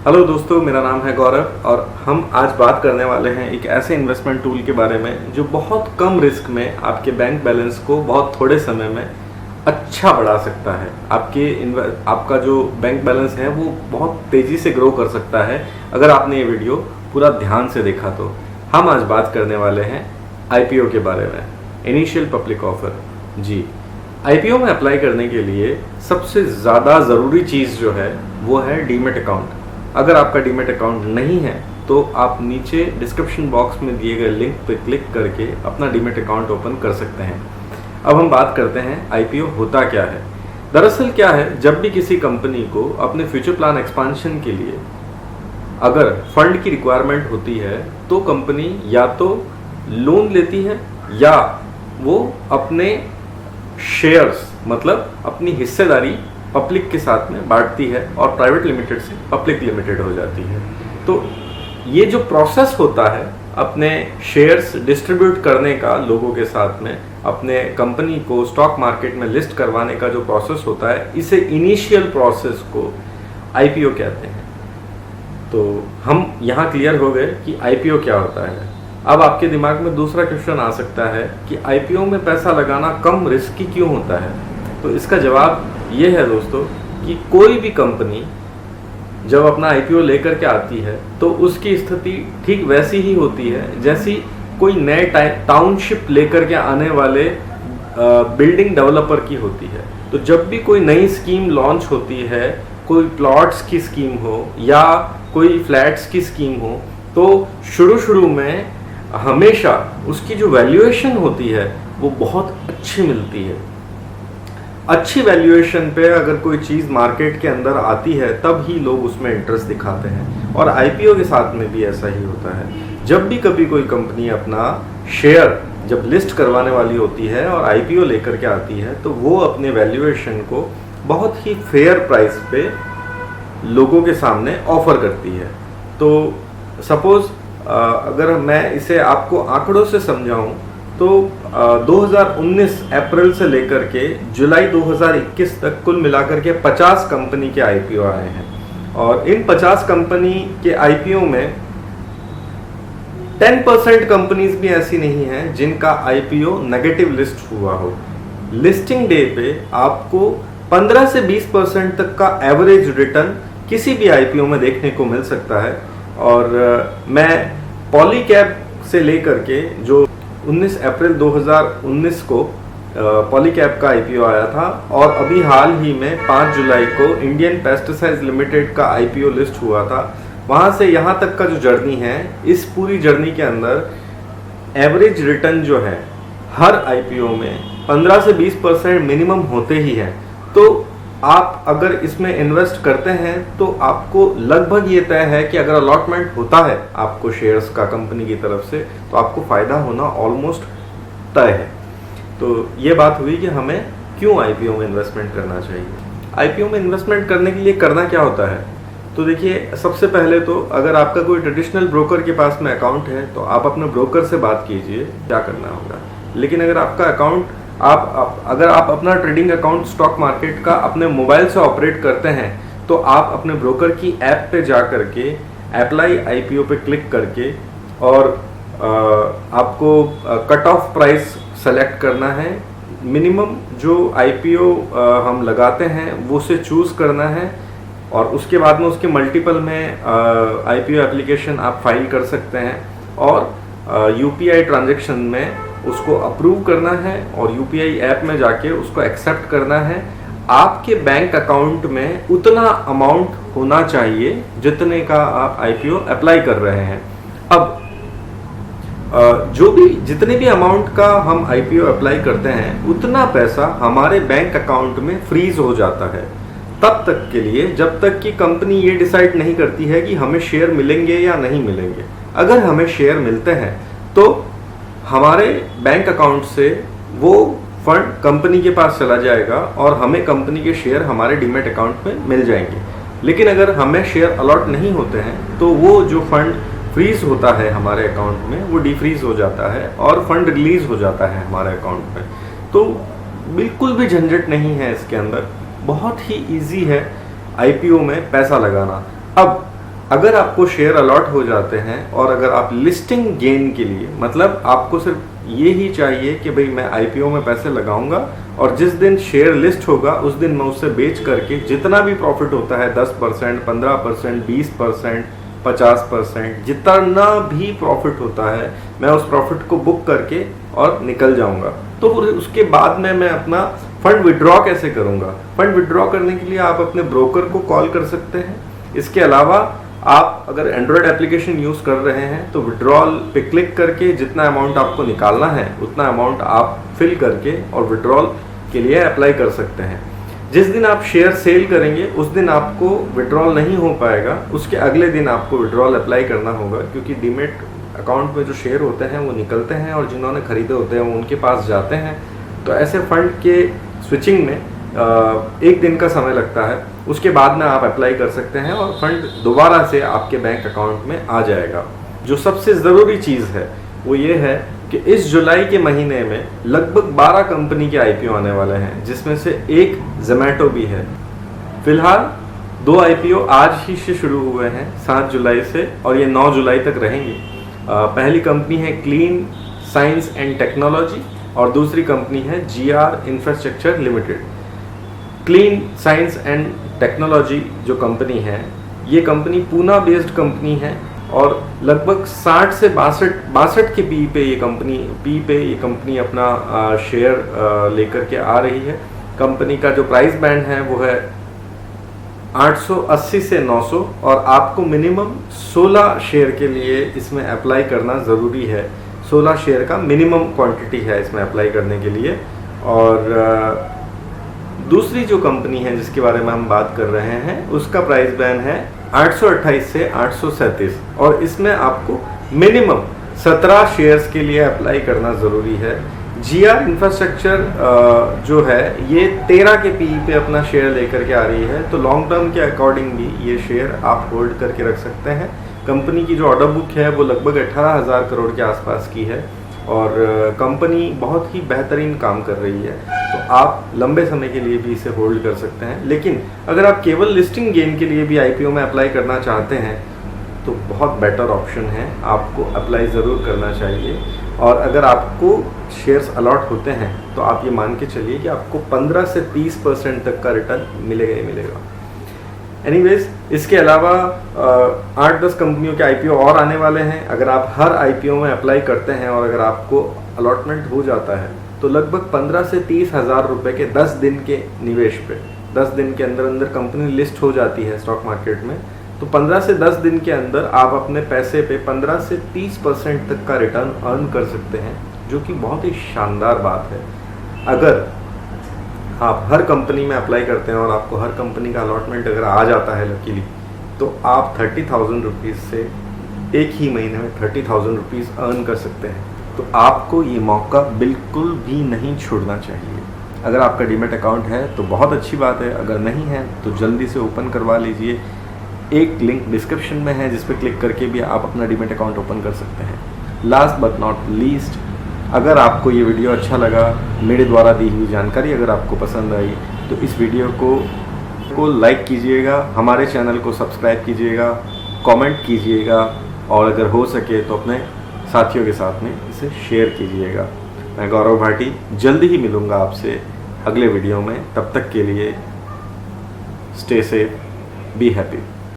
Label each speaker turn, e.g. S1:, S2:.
S1: Hello दोस्तों, मेरा नाम है गौरव और हम आज बात करने वाले हैं एक ऐसे इन्वेस्टमेंट टूल के बारे में जो बहुत कम रिस्क में आपके बैंक बैलेंस को बहुत थोड़े समय में अच्छा बढ़ा सकता है। आपका जो बैंक बैलेंस है वो बहुत तेज़ी से ग्रो कर सकता है अगर आपने ये वीडियो पूरा ध्यान से देखा तो। हम आज बात करने वाले हैं IPO के बारे में, इनिशियल पब्लिक ऑफर। जी, IPO में अप्लाई करने के लिए सबसे ज़्यादा ज़रूरी चीज़ जो है वो है डीमैट अकाउंट। अगर आपका डीमैट अकाउंट नहीं है तो आप नीचे डिस्क्रिप्शन बॉक्स में दिए गए लिंक पर क्लिक करके अपना डीमैट अकाउंट ओपन कर सकते हैं। अब हम बात करते हैं IPO होता क्या है। दरअसल क्या है, जब भी किसी कंपनी को अपने फ्यूचर प्लान एक्सपांशन के लिए अगर फंड की रिक्वायरमेंट होती है तो कंपनी या तो लोन लेती है या वो अपने शेयर्स मतलब अपनी हिस्सेदारी पब्लिक के साथ में बांटती है और प्राइवेट लिमिटेड से पब्लिक लिमिटेड हो जाती है। तो ये जो प्रोसेस होता है अपने शेयर्स डिस्ट्रीब्यूट करने का लोगों के साथ में, अपने कंपनी को स्टॉक मार्केट में लिस्ट करवाने का जो प्रोसेस होता है, इसे इनिशियल प्रोसेस को IPO कहते हैं। तो हम यहाँ क्लियर हो गए कि IPO क्या होता है। अब आपके दिमाग में दूसरा क्वेश्चन आ सकता है कि IPO में पैसा लगाना कम रिस्की क्यों होता है। तो इसका जवाब ये है दोस्तों कि कोई भी कंपनी जब अपना IPO लेकर के आती है तो उसकी स्थिति ठीक वैसी ही होती है जैसी कोई नए टाउनशिप लेकर के आने वाले बिल्डिंग डेवलपर की होती है। तो जब भी कोई नई स्कीम लॉन्च होती है, कोई प्लॉट्स की स्कीम हो या कोई फ्लैट्स की स्कीम हो, तो शुरू में हमेशा उसकी जो वैल्यूएशन होती है वो बहुत अच्छी मिलती है। अच्छी वैल्यूएशन पे अगर कोई चीज़ मार्केट के अंदर आती है तब ही लोग उसमें इंटरेस्ट दिखाते हैं, और IPO के साथ में भी ऐसा ही होता है। जब भी कभी कोई कंपनी अपना शेयर जब लिस्ट करवाने वाली होती है और IPO लेकर के आती है तो वो अपने वैल्यूएशन को बहुत ही फेयर प्राइस पे लोगों के सामने ऑफर करती है। तो सपोज़ अगर मैं इसे आपको आंकड़ों से समझाऊं तो 2019 अप्रैल से लेकर के जुलाई 2021 तक कुल मिलाकर के 50 कंपनी के IPO आए हैं, और इन 50 कंपनी के IPO में 10% कंपनीज भी ऐसी नहीं हैं जिनका IPO नेगेटिव लिस्ट हुआ हो। लिस्टिंग डे पे आपको 15 से 20% तक का एवरेज रिटर्न किसी भी IPO में देखने को मिल सकता है। और मैं पॉलीकैब से लेकर के जो 19 अप्रैल 2019 को पॉलीकैब का IPO आया था, और अभी हाल ही में 5 जुलाई को इंडियन पेस्टिसाइड्स लिमिटेड का IPO लिस्ट हुआ था, वहाँ से यहाँ तक का जो जर्नी है, इस पूरी जर्नी के अंदर एवरेज रिटर्न जो है हर IPO में 15 से 20% मिनिमम होते ही हैं। तो आप अगर इसमें इन्वेस्ट करते हैं तो आपको लगभग ये तय है कि अगर अलॉटमेंट होता है आपको शेयर्स का कंपनी की तरफ से तो आपको फ़ायदा होना ऑलमोस्ट तय है। तो ये बात हुई कि हमें क्यों IPO में इन्वेस्टमेंट करना चाहिए। IPO में इन्वेस्टमेंट करने के लिए करना क्या होता है, तो देखिए, सबसे पहले तो अगर आपका कोई ट्रेडिशनल ब्रोकर के पास में अकाउंट है तो आप अपने ब्रोकर से बात कीजिए क्या करना होगा। लेकिन अगर आपका अकाउंट अगर आप अपना ट्रेडिंग अकाउंट स्टॉक मार्केट का अपने मोबाइल से ऑपरेट करते हैं तो आप अपने ब्रोकर की ऐप पे जा करके अप्लाई IPO पे क्लिक करके और आपको कट ऑफ प्राइस सेलेक्ट करना है। मिनिमम जो IPO हम लगाते हैं वो से चूज़ करना है, और उसके बाद में उसके मल्टीपल में IPO एप्लीकेशन आप फाइल कर सकते हैं, और UPI ट्रांजैक्शन में उसको अप्रूव करना है और UPI ऐप में जाके उसको एक्सेप्ट करना है। आपके बैंक अकाउंट में उतना अमाउंट होना चाहिए जितने का आप IPO अप्लाई कर रहे हैं। अब जितने भी अमाउंट का हम IPO अप्लाई करते हैं उतना पैसा हमारे बैंक अकाउंट में फ्रीज हो जाता है तब तक के लिए जब तक कि कंपनी ये डिसाइड नहीं करती है कि हमें शेयर मिलेंगे या नहीं मिलेंगे। अगर हमें शेयर मिलते हैं तो हमारे बैंक अकाउंट से वो फंड कंपनी के पास चला जाएगा और हमें कंपनी के शेयर हमारे डीमैट अकाउंट में मिल जाएंगे। लेकिन अगर हमें शेयर अलॉट नहीं होते हैं तो वो जो फंड फ्रीज होता है हमारे अकाउंट में वो डिफ्रीज हो जाता है और फंड रिलीज हो जाता है हमारे अकाउंट में। तो बिल्कुल भी झंझट नहीं है इसके अंदर, बहुत ही इजी है IPO में पैसा लगाना। अब अगर आपको शेयर अलॉट हो जाते हैं और अगर आप लिस्टिंग गेन के लिए, मतलब आपको सिर्फ ये ही चाहिए कि भाई मैं आईपीओ में पैसे लगाऊंगा और जिस दिन शेयर लिस्ट होगा उस दिन मैं उससे बेच करके जितना भी प्रॉफिट होता है 10%, 15%, 20%, 50%, जितना भी प्रॉफिट होता है मैं उस प्रॉफिट को बुक करके और निकल जाऊंगा। तो उसके बाद में मैं अपना फंड विड्रॉ कैसे करूंगा? फंड विड्रॉ करने के लिए आप अपने ब्रोकर को कॉल कर सकते हैं। इसके अलावा आप अगर एंड्रॉयड एप्लीकेशन यूज कर रहे हैं तो विड्रॉल पे क्लिक करके जितना अमाउंट आपको निकालना है उतना अमाउंट आप फिल करके और विड्रॉल के लिए अप्लाई कर सकते हैं। जिस दिन आप शेयर सेल करेंगे उस दिन आपको विड्रॉल नहीं हो पाएगा, उसके अगले दिन आपको विड्रॉल अप्लाई करना होगा, क्योंकि डीमेट अकाउंट में जो शेयर होते हैं वो निकलते हैं और जिन्होंने खरीदे होते हैं वो उनके पास जाते हैं। तो ऐसे फंड के स्विचिंग में एक दिन का समय लगता है, उसके बाद में आप अप्लाई कर सकते हैं और फंड दोबारा से आपके बैंक अकाउंट में आ जाएगा। जो सबसे ज़रूरी चीज़ है वो ये है कि इस जुलाई के महीने में लगभग 12 कंपनी के आईपीओ आने वाले हैं, जिसमें से एक जोमैटो भी है। फिलहाल 2 आईपीओ आज ही से शुरू हुए हैं 7 जुलाई से और ये 9 जुलाई तक रहेंगे। पहली कंपनी है क्लीन साइंस एंड टेक्नोलॉजी और दूसरी कंपनी है GR infrastructure limited. Clean science and technology जो कंपनी है, ये कंपनी पूना बेस्ड कंपनी है और लगभग 60 से 62 के पी पे ये कंपनी अपना शेयर लेकर के आ रही है। कंपनी का जो प्राइस बैंड है वो है 880 से 900 और आपको मिनिमम 16 शेयर के लिए इसमें अप्लाई करना ज़रूरी है। 16 शेयर का मिनिमम क्वांटिटी है इसमें अप्लाई करने के लिए। और दूसरी जो कंपनी है जिसके बारे में हम बात कर रहे हैं उसका प्राइस बैंड है 828 से 837 और इसमें आपको मिनिमम 17 शेयर्स के लिए अप्लाई करना ज़रूरी है। जीआर इंफ्रास्ट्रक्चर जो है ये 13 के पी पे अपना शेयर लेकर के आ रही है, तो लॉन्ग टर्म के अकॉर्डिंग भी ये शेयर आप होल्ड करके रख सकते हैं। कंपनी की जो ऑर्डर बुक है वो लगभग 18,000 करोड़ के आसपास की है और कंपनी बहुत ही बेहतरीन काम कर रही है, तो आप लंबे समय के लिए भी इसे होल्ड कर सकते हैं। लेकिन अगर आप केवल लिस्टिंग गेन के लिए भी आईपीओ में अप्लाई करना चाहते हैं तो बहुत बेटर ऑप्शन है, आपको अप्लाई ज़रूर करना चाहिए। और अगर आपको शेयर्स अलॉट होते हैं तो आप ये मान के चलिए कि आपको 15 से 30% तक का रिटर्न मिलेगा ही मिलेगा। एनीवेज, इसके अलावा 8-10 कंपनियों के आईपीओ और आने वाले हैं। अगर आप हर आईपीओ में अप्लाई करते हैं और अगर आपको अलॉटमेंट हो जाता है तो लगभग 15 से 30 हज़ार रुपये के 10 दिन के निवेश पे 10 दिन के अंदर अंदर कंपनी लिस्ट हो जाती है स्टॉक मार्केट में, तो 15 से 10 दिन के अंदर आप अपने पैसे पे 15 से 30% तक का रिटर्न अर्न कर सकते हैं, जो कि बहुत ही शानदार बात है। अगर आप हर कंपनी में अप्लाई करते हैं और आपको हर कंपनी का अलॉटमेंट अगर आ जाता है लकीली, तो आप 30,000 रुपीज़ से एक ही महीने में 30,000 रुपीज़ अर्न कर सकते हैं। तो आपको ये मौका बिल्कुल भी नहीं छोड़ना चाहिए। अगर आपका डीमैट अकाउंट है तो बहुत अच्छी बात है, अगर नहीं है तो जल्दी से ओपन करवा लीजिए। एक लिंक डिस्क्रिप्शन में है जिस पर क्लिक करके भी आप अपना डीमैट अकाउंट ओपन कर सकते हैं। लास्ट बट नॉट लीस्ट, अगर आपको ये वीडियो अच्छा लगा, मेरे द्वारा दी हुई जानकारी अगर आपको पसंद आई, तो इस वीडियो को लाइक कीजिएगा, हमारे चैनल को सब्सक्राइब कीजिएगा, कमेंट कीजिएगा और अगर हो सके तो अपने साथियों के साथ में इसे शेयर कीजिएगा। मैं गौरव भाटी जल्दी ही मिलूँगा आपसे अगले वीडियो में। तब तक के लिए स्टे सेफ, बी हैप्पी।